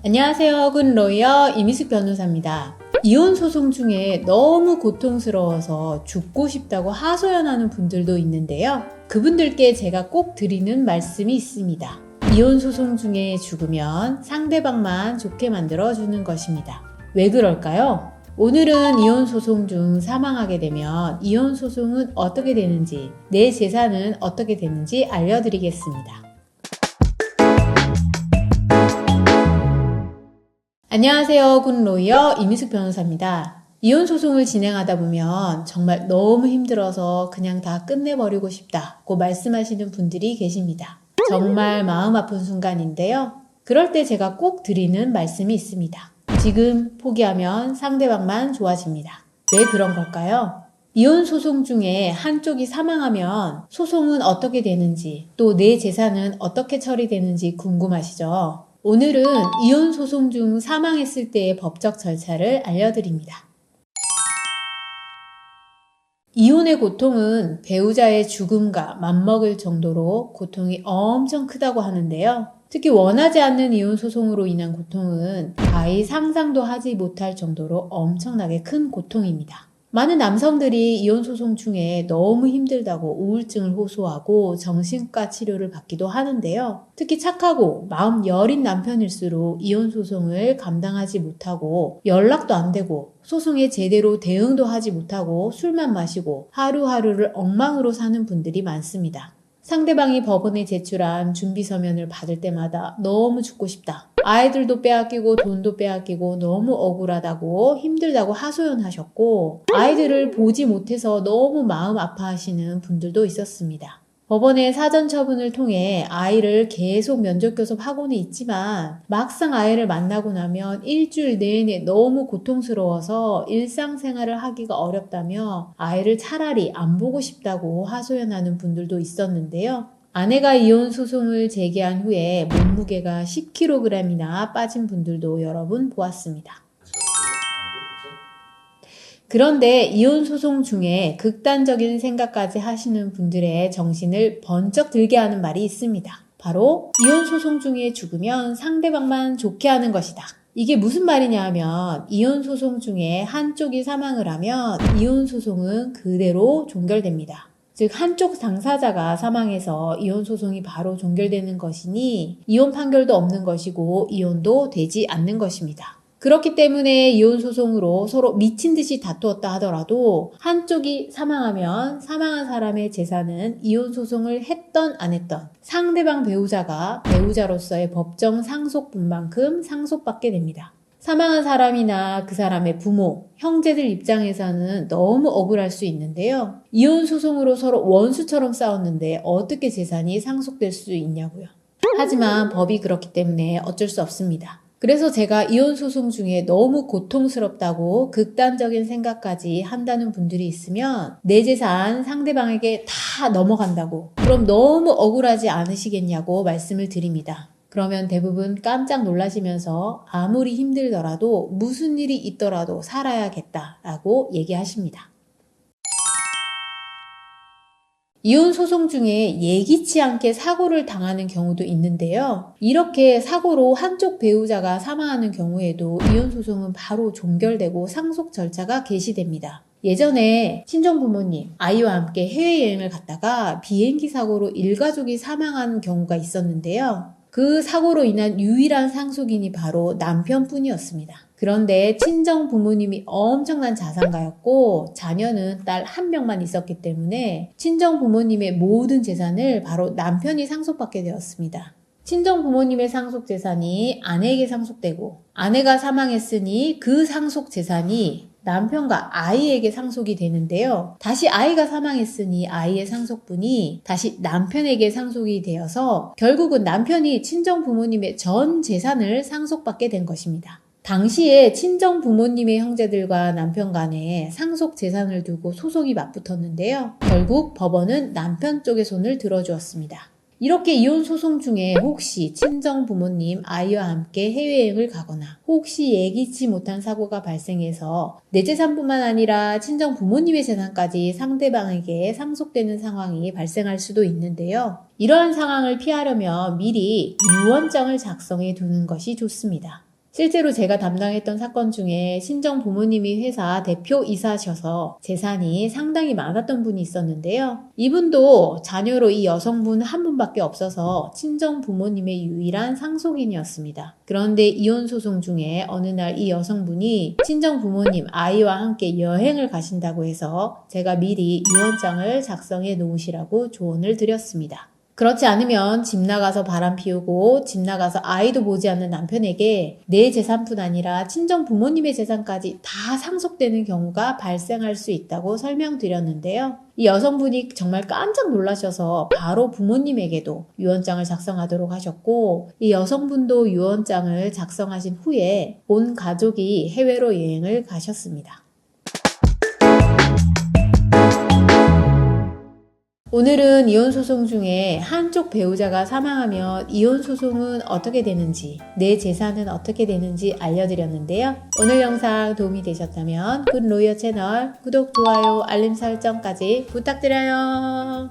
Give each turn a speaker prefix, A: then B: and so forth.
A: 안녕하세요. 굿로이어 이미숙 변호사입니다. 이혼 소송 중에 너무 고통스러워서 죽고 싶다고 하소연하는 분들도 있는데요. 그분들께 제가 꼭 드리는 말씀이 있습니다. 이혼 소송 중에 죽으면 상대방만 좋게 만들어주는 것입니다. 왜 그럴까요? 오늘은 이혼 소송 중 사망하게 되면 이혼 소송은 어떻게 되는지, 내 재산은 어떻게 되는지 알려드리겠습니다. 안녕하세요. 굿로이어 이미숙 변호사입니다. 이혼 소송을 진행하다 보면 정말 너무 힘들어서 그냥 다 끝내버리고 싶다고 말씀하시는 분들이 계십니다. 정말 마음 아픈 순간인데요. 그럴 때 제가 꼭 드리는 말씀이 있습니다. 지금 포기하면 상대방만 좋아집니다. 왜 그런 걸까요? 이혼 소송 중에 한쪽이 사망하면 소송은 어떻게 되는지, 또 내 재산은 어떻게 처리되는지 궁금하시죠? 오늘은 이혼 소송 중 사망했을 때의 법적 절차를 알려드립니다. 이혼의 고통은 배우자의 죽음과 맞먹을 정도로 고통이 엄청 크다고 하는데요. 특히 원하지 않는 이혼 소송으로 인한 고통은 가히 상상도 하지 못할 정도로 엄청나게 큰 고통입니다. 많은 남성들이 이혼 소송 중에 너무 힘들다고 우울증을 호소하고 정신과 치료를 받기도 하는데요. 특히 착하고 마음 여린 남편일수록 이혼 소송을 감당하지 못하고 연락도 안 되고 소송에 제대로 대응도 하지 못하고 술만 마시고 하루하루를 엉망으로 사는 분들이 많습니다. 상대방이 법원에 제출한 준비 서면을 받을 때마다 너무 죽고 싶다. 아이들도 빼앗기고 돈도 빼앗기고 너무 억울하다고 힘들다고 하소연하셨고 아이들을 보지 못해서 너무 마음 아파하시는 분들도 있었습니다. 법원의 사전 처분을 통해 아이를 계속 면접 교섭하고는 있지만 막상 아이를 만나고 나면 일주일 내내 너무 고통스러워서 일상생활을 하기가 어렵다며 아이를 차라리 안 보고 싶다고 하소연하는 분들도 있었는데요. 아내가 이혼 소송을 제기한 후에 몸무게가 10kg이나 빠진 분들도 여러 분 보았습니다. 그런데 이혼 소송 중에 극단적인 생각까지 하시는 분들의 정신을 번쩍 들게 하는 말이 있습니다. 바로 이혼 소송 중에 죽으면 상대방만 좋게 하는 것이다. 이게 무슨 말이냐 하면 이혼 소송 중에 한쪽이 사망을 하면 이혼 소송은 그대로 종결됩니다. 즉 한쪽 당사자가 사망해서 이혼 소송이 바로 종결되는 것이니 이혼 판결도 없는 것이고 이혼도 되지 않는 것입니다. 그렇기 때문에 이혼 소송으로 서로 미친 듯이 다투었다 하더라도 한쪽이 사망하면 사망한 사람의 재산은 이혼 소송을 했던 안 했던 상대방 배우자가 배우자로서의 법정 상속분만큼 상속받게 됩니다. 사망한 사람이나 그 사람의 부모, 형제들 입장에서는 너무 억울할 수 있는데요. 이혼 소송으로 서로 원수처럼 싸웠는데 어떻게 재산이 상속될 수 있냐고요. 하지만 법이 그렇기 때문에 어쩔 수 없습니다. 그래서 제가 이혼 소송 중에 너무 고통스럽다고 극단적인 생각까지 한다는 분들이 있으면 내 재산 상대방에게 다 넘어간다고 그럼 너무 억울하지 않으시겠냐고 말씀을 드립니다. 그러면 대부분 깜짝 놀라시면서 아무리 힘들더라도 무슨 일이 있더라도 살아야겠다라고 얘기하십니다. 이혼 소송 중에 예기치 않게 사고를 당하는 경우도 있는데요. 이렇게 사고로 한쪽 배우자가 사망하는 경우에도 이혼 소송은 바로 종결되고 상속 절차가 개시됩니다. 예전에 친정부모님, 아이와 함께 해외여행을 갔다가 비행기 사고로 일가족이 사망한 경우가 있었는데요. 그 사고로 인한 유일한 상속인이 바로 남편뿐이었습니다. 그런데 친정 부모님이 엄청난 자산가였고 자녀는 딸 한 명만 있었기 때문에 친정 부모님의 모든 재산을 바로 남편이 상속받게 되었습니다. 친정 부모님의 상속 재산이 아내에게 상속되고 아내가 사망했으니 그 상속 재산이 남편과 아이에게 상속이 되는데요. 다시 아이가 사망했으니 아이의 상속분이 다시 남편에게 상속이 되어서 결국은 남편이 친정 부모님의 전 재산을 상속받게 된 것입니다. 당시에 친정 부모님의 형제들과 남편 간에 상속 재산을 두고 소송이 맞붙었는데요. 결국 법원은 남편 쪽의 손을 들어주었습니다. 이렇게 이혼 소송 중에 혹시 친정 부모님, 아이와 함께 해외여행을 가거나 혹시 예기치 못한 사고가 발생해서 내 재산뿐만 아니라 친정 부모님의 재산까지 상대방에게 상속되는 상황이 발생할 수도 있는데요. 이러한 상황을 피하려면 미리 유언장을 작성해 두는 것이 좋습니다. 실제로 제가 담당했던 사건 중에 친정 부모님이 회사 대표이사셔서 재산이 상당히 많았던 분이 있었는데요. 이분도 자녀로 이 여성분 한 분밖에 없어서 친정 부모님의 유일한 상속인이었습니다. 그런데 이혼 소송 중에 어느 날 이 여성분이 친정 부모님 아이와 함께 여행을 가신다고 해서 제가 미리 유언장을 작성해 놓으시라고 조언을 드렸습니다. 그렇지 않으면 집 나가서 바람 피우고 집 나가서 아이도 보지 않는 남편에게 내 재산뿐 아니라 친정 부모님의 재산까지 다 상속되는 경우가 발생할 수 있다고 설명드렸는데요. 이 여성분이 정말 깜짝 놀라셔서 바로 부모님에게도 유언장을 작성하도록 하셨고, 이 여성분도 유언장을 작성하신 후에 온 가족이 해외로 여행을 가셨습니다. 오늘은 이혼소송 중에 한쪽 배우자가 사망하면 이혼소송은 어떻게 되는지, 내 재산은 어떻게 되는지 알려드렸는데요. 오늘 영상 도움이 되셨다면 굿로이어 채널 구독, 좋아요, 알림 설정까지 부탁드려요.